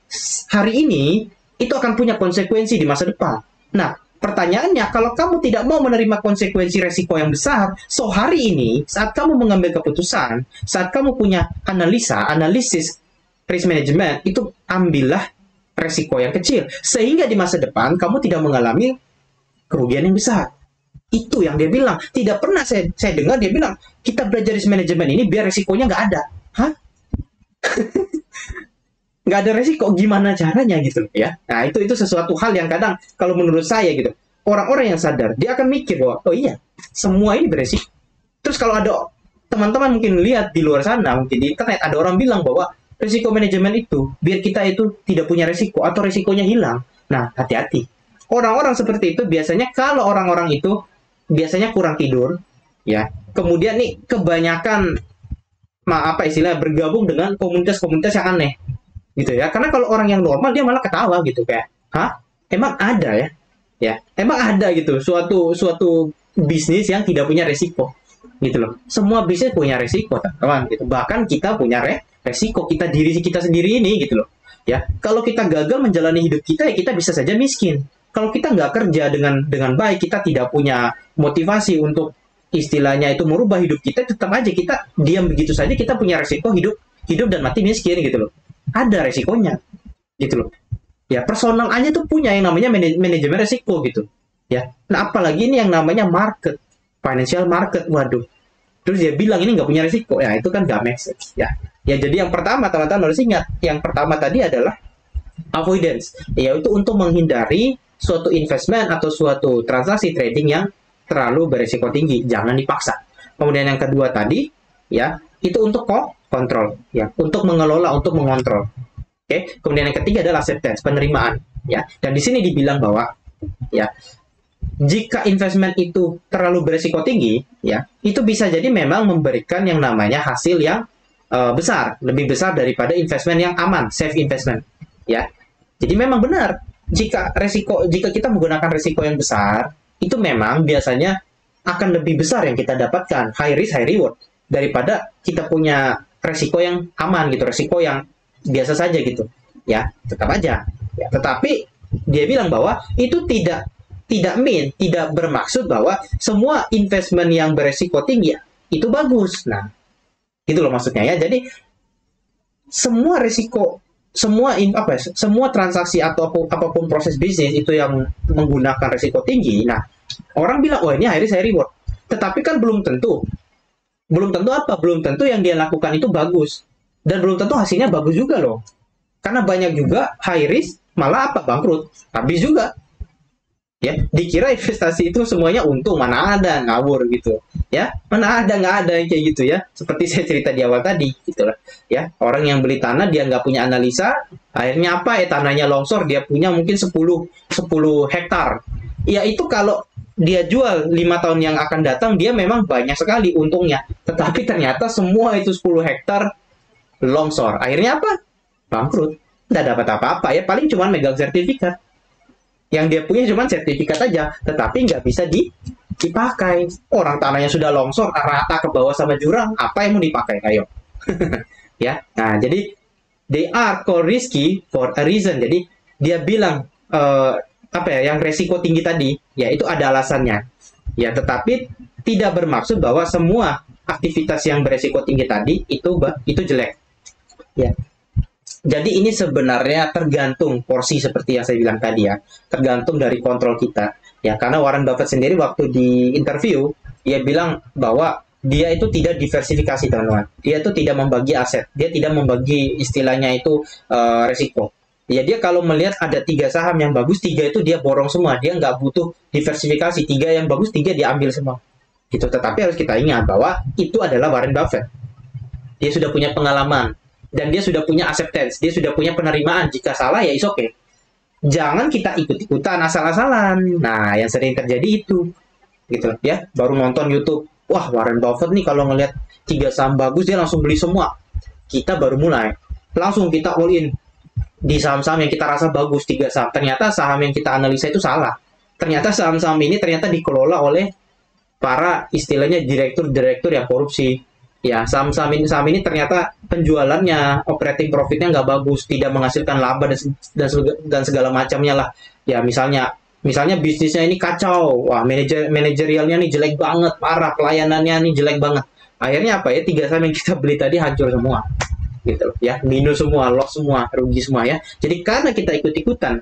hari ini itu akan punya konsekuensi di masa depan. Nah, pertanyaannya, kalau kamu tidak mau menerima konsekuensi resiko yang besar, so hari ini, saat kamu mengambil keputusan, saat kamu punya analisis risk management, itu ambillah resiko yang kecil. Sehingga di masa depan, kamu tidak mengalami kerugian yang besar. Itu yang dia bilang. Tidak pernah saya dengar dia bilang, kita belajar risk management ini biar resikonya nggak ada. Hah? Nggak ada resiko, gimana caranya gitu ya. Nah itu sesuatu hal yang kadang kalau menurut saya gitu, orang-orang yang sadar dia akan mikir bahwa oh iya semua ini beresiko. Terus kalau ada teman-teman mungkin lihat di luar sana, mungkin di internet ada orang bilang bahwa resiko manajemen itu biar kita itu tidak punya resiko atau resikonya hilang. Nah hati-hati, orang-orang seperti itu biasanya kalau orang-orang itu biasanya kurang tidur ya, kemudian nih kebanyakan apa istilahnya bergabung dengan komunitas-komunitas yang aneh gitu ya. Karena kalau orang yang normal dia malah ketawa gitu kayak, hah? Emang ada ya? Ya, emang ada gitu suatu bisnis yang tidak punya resiko gitu loh. Semua bisnis punya resiko, teman-teman gitu. Bahkan kita punya resiko diri kita sendiri ini gitu loh. Ya, kalau kita gagal menjalani hidup kita ya kita bisa saja miskin. Kalau kita nggak kerja dengan baik, kita tidak punya motivasi untuk istilahnya itu merubah hidup kita, tetap aja kita diam begitu saja, kita punya resiko hidup dan mati miskin gitu loh. Ada resikonya gitu loh ya. Personal aja tuh punya yang namanya manajemen resiko gitu ya. Nah apalagi ini yang namanya market, financial market, waduh. Terus dia bilang ini nggak punya resiko ya, itu kan gak make sense ya. Jadi yang pertama teman-teman harus ingat, yang pertama tadi adalah avoidance, yaitu untuk menghindari suatu investment atau suatu transaksi trading yang terlalu beresiko tinggi, jangan dipaksa. Kemudian yang kedua tadi ya, itu untuk kontrol ya, untuk mengelola, untuk mengontrol. Oke. Kemudian yang ketiga adalah acceptance, penerimaan ya. Dan di sini dibilang bahwa ya jika investment itu terlalu beresiko tinggi ya, itu bisa jadi memang memberikan yang namanya hasil yang besar, lebih besar daripada investment yang aman, safe investment ya. Jadi memang benar jika kita menggunakan resiko yang besar, itu memang biasanya akan lebih besar yang kita dapatkan, high risk high reward, daripada kita punya resiko yang aman gitu, resiko yang biasa saja gitu ya. Tetap aja ya, tetapi dia bilang bahwa itu tidak bermaksud bahwa semua investment yang beresiko tinggi itu bagus. Nah itu loh maksudnya ya. Jadi semua resiko, semua transaksi atau apapun proses bisnis itu yang menggunakan resiko tinggi, nah orang bilang oh ini high risk high reward, tetapi kan belum tentu yang dia lakukan itu bagus, dan belum tentu hasilnya bagus juga loh. Karena banyak juga high risk malah bangkrut, habis juga ya. Dikira investasi itu semuanya untung, mana ada, ngawur gitu ya. Mana ada, nggak ada yang kayak gitu ya. Seperti saya cerita di awal tadi gitu lah ya. Orang yang beli tanah dia nggak punya analisa, akhirnya apa ya, tanahnya longsor, dia punya mungkin 10 hektar ya. Itu kalau dia jual 5 tahun yang akan datang, dia memang banyak sekali untungnya. Tetapi ternyata semua itu 10 hektar longsor. Akhirnya apa? Bangkrut. Nggak dapat apa-apa ya, paling cuma megang sertifikat. Yang dia punya cuma sertifikat aja, tetapi nggak bisa dipakai. Orang tanahnya sudah longsor, rata ke bawah sama jurang, apa yang mau dipakai? Ayo. Ya, nah jadi they are called risky for a reason. Jadi dia bilang apa ya, yang resiko tinggi tadi, ya itu ada alasannya. Ya, tetapi tidak bermaksud bahwa semua aktivitas yang beresiko tinggi tadi itu jelek. Ya. Jadi ini sebenarnya tergantung porsi seperti yang saya bilang tadi ya. Tergantung dari kontrol kita. Ya, karena Warren Buffett sendiri waktu di interview, dia bilang bahwa dia itu tidak diversifikasi, teman-teman. Dia itu tidak membagi aset. Dia tidak membagi istilahnya itu resiko. Ya, dia kalau melihat ada 3 saham yang bagus, 3 itu dia borong semua. Dia nggak butuh diversifikasi. 3 yang bagus, 3 diambil semua. Gitu. Tetapi harus kita ingat bahwa itu adalah Warren Buffett. Dia sudah punya pengalaman. Dan dia sudah punya acceptance. Dia sudah punya penerimaan. Jika salah, ya is okay. Jangan kita ikut-ikutan asal-asalan. Nah, yang sering terjadi itu. Gitu ya. Baru nonton YouTube. Wah, Warren Buffett nih kalau ngelihat 3 saham bagus, dia langsung beli semua. Kita baru mulai. Langsung kita all in di saham-saham yang kita rasa bagus, 3 saham. Ternyata saham yang kita analisa itu salah. Ternyata saham-saham ini ternyata dikelola oleh para istilahnya direktur-direktur yang korupsi. Ya, saham-saham ini ternyata penjualannya, operating profitnya nggak bagus, tidak menghasilkan laba dan segala macamnya lah. Ya, misalnya bisnisnya ini kacau, wah manajerialnya nih jelek banget, parah, pelayanannya nih jelek banget. Akhirnya apa ya? 3 saham yang kita beli tadi hancur semua. Gitu ya, minus semua, loss semua, rugi semua ya. Jadi karena kita ikut-ikutan,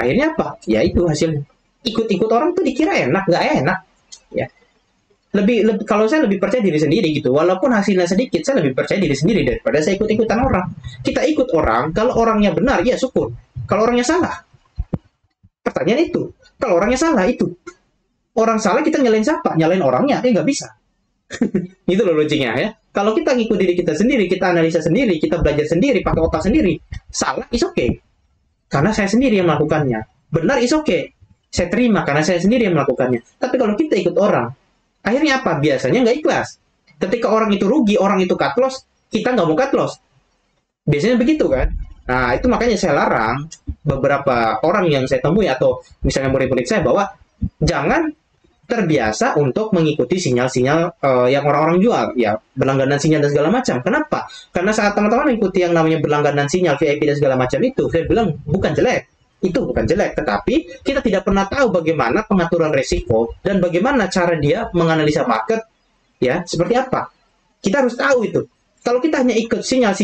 akhirnya apa? Ya itu hasilnya. Ikut-ikut orang tuh dikira enak, nggak enak. Ya. Lebih kalau saya lebih percaya diri sendiri gitu. Walaupun hasilnya sedikit, saya lebih percaya diri sendiri daripada saya ikut-ikutan orang. Kita ikut orang, kalau orangnya benar, ya syukur. Kalau orangnya salah, pertanyaan itu. Kalau orangnya salah itu, orang salah kita nyalain siapa? Nyalain orangnya, nggak bisa. Gitu loh logiknya ya. Kalau kita ngikut diri kita sendiri, kita analisa sendiri, kita belajar sendiri, pakai otak sendiri, salah is okay. Karena saya sendiri yang melakukannya. Benar is okay. Saya terima karena saya sendiri yang melakukannya. Tapi kalau kita ikut orang, akhirnya apa? Biasanya nggak ikhlas. Ketika orang itu rugi, orang itu cut loss, kita nggak mau cut loss. Biasanya begitu kan? Nah, itu makanya saya larang beberapa orang yang saya temui atau misalnya murid-murid saya bahwa jangan terbiasa untuk mengikuti sinyal-sinyal yang orang-orang jual, ya berlangganan sinyal dan segala macam. Kenapa? Karena saat teman-teman mengikuti yang namanya berlangganan sinyal VIP dan segala macam itu, saya bilang bukan jelek, itu bukan jelek, tetapi kita tidak pernah tahu bagaimana pengaturan resiko dan bagaimana cara dia menganalisa market, ya seperti apa. Kita harus tahu itu. Kalau kita hanya ikut sinyal,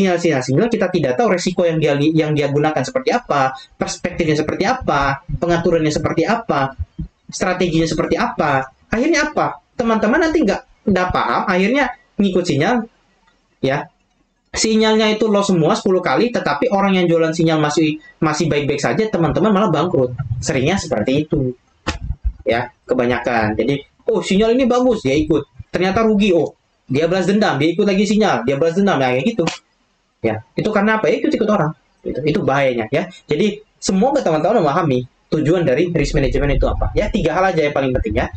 kita tidak tahu resiko yang dia gunakan seperti apa, perspektifnya seperti apa, pengaturannya seperti apa, strateginya seperti apa. Akhirnya apa? Teman-teman nanti nggak paham, akhirnya ngikut sinyal, ya. Sinyalnya itu loss semua 10 kali, tetapi orang yang jualan sinyal masih baik-baik saja, teman-teman malah bangkrut. Seringnya seperti itu. Ya, kebanyakan. Jadi, oh sinyal ini bagus, dia ikut. Ternyata rugi, oh dia balas dendam, dia ikut lagi sinyal, dia balas dendam, ya kayak gitu. Ya, itu karena apa? Ya, ikut orang. Itu bahayanya ya. Jadi, semoga teman-teman memahami tujuan dari risk management itu apa. Ya, 3 hal aja yang paling penting ya.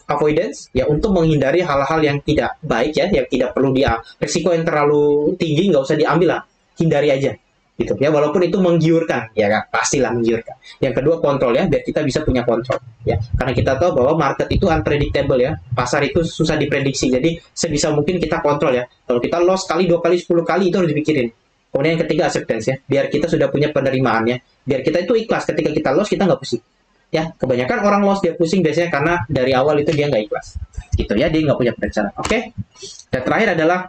Avoidance, ya untuk menghindari hal-hal yang tidak baik ya, yang tidak perlu risiko yang terlalu tinggi nggak usah diambil lah, hindari aja. Gitu ya, walaupun itu menggiurkan, ya kan, pastilah menggiurkan. Yang kedua kontrol ya, biar kita bisa punya kontrol ya. Karena kita tahu bahwa market itu unpredictable ya, pasar itu susah diprediksi. Jadi sebisa mungkin kita kontrol ya. Kalau kita loss kali, 2 kali, 10 kali itu harus dipikirin. Kemudian yang ketiga acceptance ya, biar kita sudah punya penerimaannya, biar kita itu ikhlas ketika kita loss kita nggak pusing. Ya, kebanyakan orang loss dia pusing biasanya karena dari awal itu dia nggak ikhlas. Gitu ya, dia nggak punya perencanaan. Oke. Dan terakhir adalah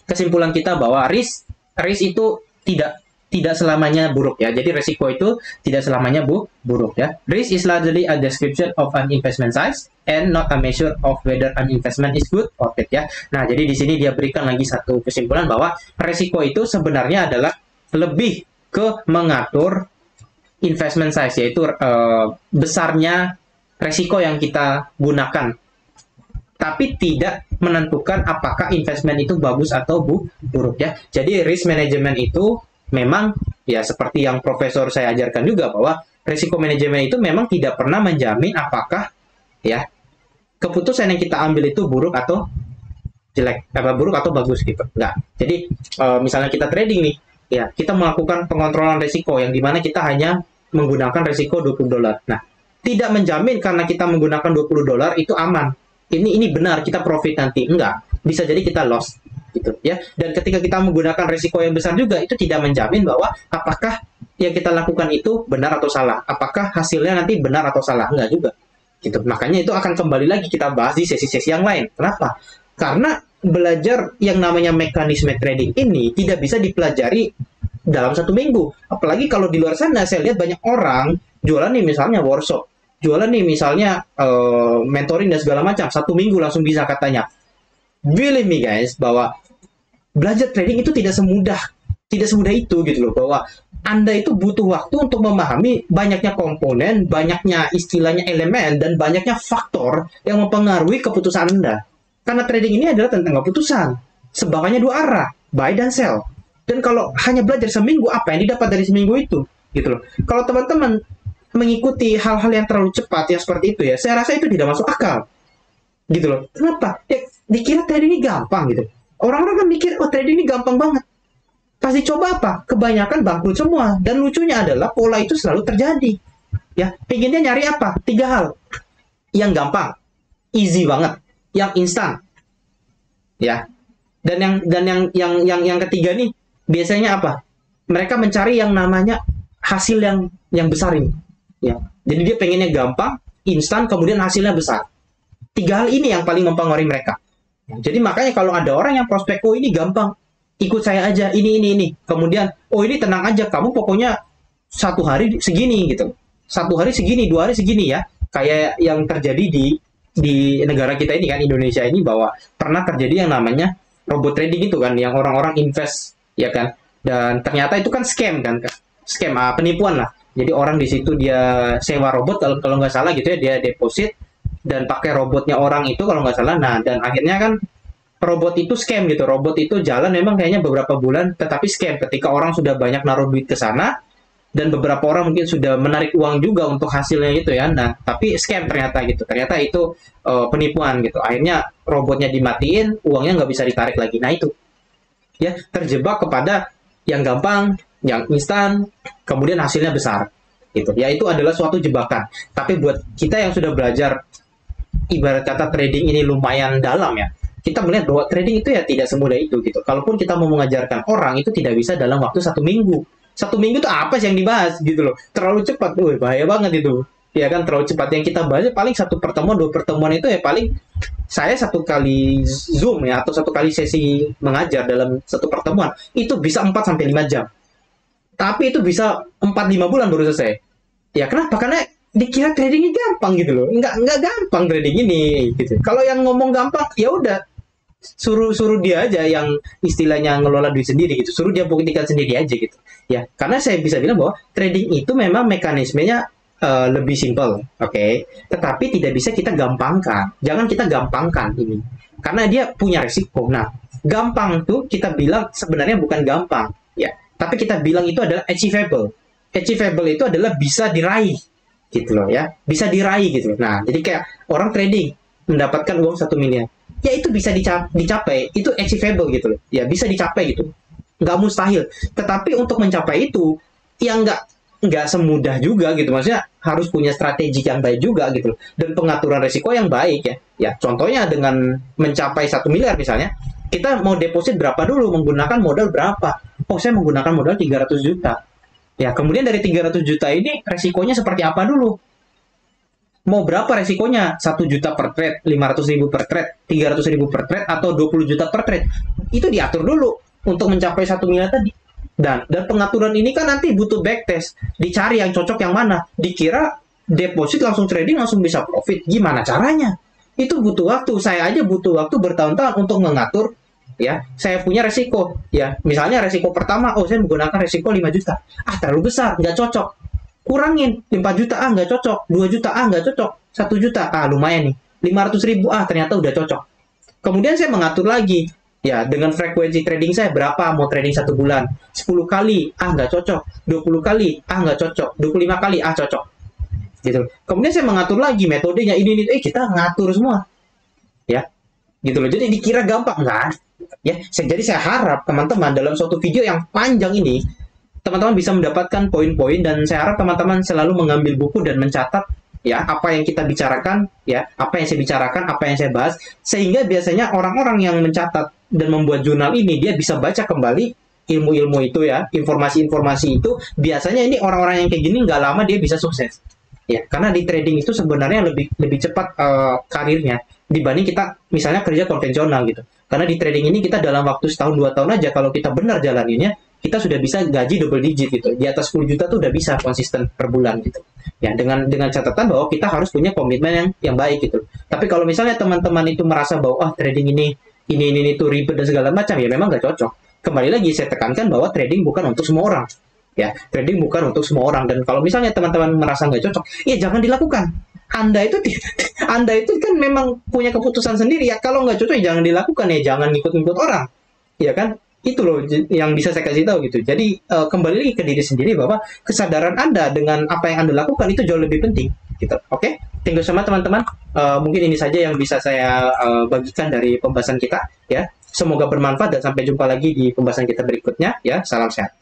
kesimpulan kita bahwa risk itu tidak selamanya buruk ya. Jadi resiko itu tidak selamanya buruk ya. Risk is largely a description of an investment size and not a measure of whether an investment is good or bad ya. Nah, jadi di sini dia berikan lagi satu kesimpulan bahwa resiko itu sebenarnya adalah lebih ke mengatur investment size, yaitu besarnya resiko yang kita gunakan. Tapi tidak menentukan apakah investment itu bagus atau buruk ya. Jadi risk management itu memang ya seperti yang profesor saya ajarkan juga bahwa risiko manajemen itu memang tidak pernah menjamin apakah ya. Keputusan yang kita ambil itu buruk atau jelek, buruk atau bagus gitu. Enggak. Jadi misalnya kita trading nih, ya kita melakukan pengontrolan risiko yang dimana kita hanya menggunakan risiko $20. Nah, tidak menjamin karena kita menggunakan $20 itu aman. Ini benar kita profit nanti. Enggak. Bisa jadi kita loss gitu ya. Dan ketika kita menggunakan risiko yang besar juga itu tidak menjamin bahwa apakah yang kita lakukan itu benar atau salah. Apakah hasilnya nanti benar atau salah. Enggak juga. Gitu. Makanya itu akan kembali lagi kita bahas di sesi-sesi yang lain. Kenapa? Karena belajar yang namanya mekanisme trading ini tidak bisa dipelajari dalam 1 minggu. Apalagi kalau di luar sana saya lihat banyak orang jualan nih misalnya workshop, jualan nih misalnya mentoring dan segala macam, 1 minggu langsung bisa katanya. Believe me guys, bahwa belajar trading itu tidak semudah itu gitu loh, bahwa Anda itu butuh waktu untuk memahami banyaknya komponen, banyaknya istilahnya elemen, dan banyaknya faktor yang mempengaruhi keputusan Anda. Karena trading ini adalah tentang keputusan. Sebaliknya 2 arah, buy dan sell. Dan kalau hanya belajar seminggu, apa yang didapat dari seminggu itu? Gitu loh. Kalau teman-teman mengikuti hal-hal yang terlalu cepat, yang seperti itu ya, saya rasa itu tidak masuk akal. Gitu loh. Kenapa? Ya, dikira trading ini gampang gitu. Orang-orang kan mikir, oh trading ini gampang banget. Pasti coba apa? Kebanyakan bangkrut semua. Dan lucunya adalah pola itu selalu terjadi. Ya, pinginnya nyari apa? 3 hal. Yang gampang, easy banget, yang instan. Ya. Dan yang ketiga nih biasanya apa? Mereka mencari yang namanya hasil yang besar ini. Ya. Jadi dia pengennya gampang, instan, kemudian hasilnya besar. 3 hal ini yang paling mempengaruhi mereka. Jadi makanya kalau ada orang yang prospek, oh ini gampang, ikut saya aja, ini. Kemudian, oh ini tenang aja, kamu pokoknya 1 hari segini gitu. 1 hari segini, 2 hari segini ya. Kayak yang terjadi di negara kita ini kan, Indonesia ini, bahwa pernah terjadi yang namanya robot trading itu kan, yang orang-orang invest, ya kan. Dan ternyata itu kan scam kan, scam, penipuan lah. Jadi orang di situ dia sewa robot, kalau nggak salah gitu ya, dia deposit, dan pakai robotnya orang itu kalau nggak salah. Nah, dan akhirnya kan robot itu scam gitu. Robot itu jalan memang kayaknya beberapa bulan, tetapi scam ketika orang sudah banyak naruh duit ke sana, dan beberapa orang mungkin sudah menarik uang juga untuk hasilnya itu ya. Nah, tapi scam ternyata gitu. Ternyata itu penipuan gitu. Akhirnya robotnya dimatiin, uangnya nggak bisa ditarik lagi. Nah, itu ya terjebak kepada yang gampang, yang instan, kemudian hasilnya besar. Gitu. Ya, itu adalah suatu jebakan. Tapi buat kita yang sudah belajar ibarat kata trading ini lumayan dalam ya, kita melihat bahwa trading itu ya tidak semudah itu gitu. Kalaupun kita mau mengajarkan orang, itu tidak bisa dalam waktu 1 minggu. 1 minggu itu apa sih yang dibahas gitu loh? Terlalu cepat, bahaya banget itu. Ya kan, terlalu cepat. Yang kita bahas paling 1 pertemuan, 2 pertemuan itu ya paling saya 1 kali Zoom ya, atau 1 kali sesi mengajar dalam 1 pertemuan itu bisa 4-5 jam. Tapi itu bisa 4-5 bulan baru selesai. Ya kenapa? Karena dikira trading ini gampang gitu loh. Enggak gampang trading ini gitu. Kalau yang ngomong gampang, ya udah suruh dia aja yang istilahnya ngelola duit sendiri gitu. Suruh dia buktikan sendiri aja gitu. Ya, karena saya bisa bilang bahwa trading itu memang mekanismenya lebih simpel, oke. Tetapi tidak bisa kita gampangkan. Jangan kita gampangkan ini. Karena dia punya risiko. Nah, gampang tuh kita bilang sebenarnya bukan gampang, ya. Tapi kita bilang itu adalah achievable. Achievable itu adalah bisa diraih gitu loh ya, bisa diraih gitu. Nah, jadi kayak orang trading mendapatkan uang 1 miliar, ya itu bisa dicapai, itu achievable gitu loh, ya bisa dicapai gitu, nggak mustahil. Tetapi untuk mencapai itu, ya nggak semudah juga gitu, maksudnya harus punya strategi yang baik juga gitu loh, dan pengaturan risiko yang baik ya. Ya contohnya dengan mencapai 1 miliar misalnya, kita mau deposit berapa dulu, menggunakan modal berapa? Oh saya menggunakan modal 300 juta. Ya, kemudian dari 300 juta ini resikonya seperti apa dulu? Mau berapa resikonya? 1 juta per trade, 500 ribu per trade, 300 ribu per trade, atau 20 juta per trade? Itu diatur dulu untuk mencapai 1 miliar tadi. Dan pengaturan ini kan nanti butuh backtest. Dicari yang cocok yang mana. Dikira deposit langsung trading langsung bisa profit. Gimana caranya? Itu butuh waktu. Saya aja butuh waktu bertahun-tahun untuk mengatur. Ya, saya punya resiko. Ya, misalnya resiko pertama, oh saya menggunakan resiko 5 juta. Terlalu besar, nggak cocok. Kurangin 5 juta, nggak cocok. 2 juta, nggak cocok. 1 juta, lumayan nih. 500 ribu, ternyata udah cocok. Kemudian saya mengatur lagi. Ya, dengan frekuensi trading saya berapa mau trading 1 bulan. 10 kali, nggak cocok. 20 kali, nggak cocok. 25 kali, cocok. gitu. Kemudian saya mengatur lagi metodenya ini kita ngatur semua, ya, gitu loh. Jadi dikira gampang kan? Ya, jadi saya harap teman-teman dalam suatu video yang panjang ini teman-teman bisa mendapatkan poin-poin, dan saya harap teman-teman selalu mengambil buku dan mencatat ya apa yang kita bicarakan, ya apa yang saya bicarakan, apa yang saya bahas, sehingga biasanya orang-orang yang mencatat dan membuat jurnal ini dia bisa baca kembali ilmu-ilmu itu, ya informasi-informasi itu. Biasanya ini orang-orang yang kayak gini nggak lama dia bisa sukses, ya karena di trading itu sebenarnya lebih lebih cepat karirnya dibanding kita misalnya kerja konvensional gitu. Karena di trading ini kita dalam waktu setahun 2 tahun aja kalau kita benar jalaninnya, kita sudah bisa gaji double digit gitu. Di atas 10 juta tuh udah bisa konsisten per bulan gitu. Ya, dengan catatan bahwa kita harus punya komitmen yang baik gitu. Tapi kalau misalnya teman-teman itu merasa bahwa trading ini tuh ribet dan segala macam, ya memang nggak cocok. Kembali lagi saya tekankan bahwa trading bukan untuk semua orang. Ya, trading bukan untuk semua orang, dan kalau misalnya teman-teman merasa nggak cocok, ya jangan dilakukan. Anda itu Anda itu kan memang punya keputusan sendiri, ya kalau nggak cocok ya jangan dilakukan, ya jangan ngikut-ngikut orang, ya kan. Itu loh yang bisa saya kasih tahu gitu. Jadi kembali lagi ke diri sendiri bahwa kesadaran Anda dengan apa yang Anda lakukan itu jauh lebih penting gitu. Oke, thank you sama teman-teman. Mungkin ini saja yang bisa saya bagikan dari pembahasan kita, ya. Semoga bermanfaat dan sampai jumpa lagi di pembahasan kita berikutnya, ya. Salam sehat.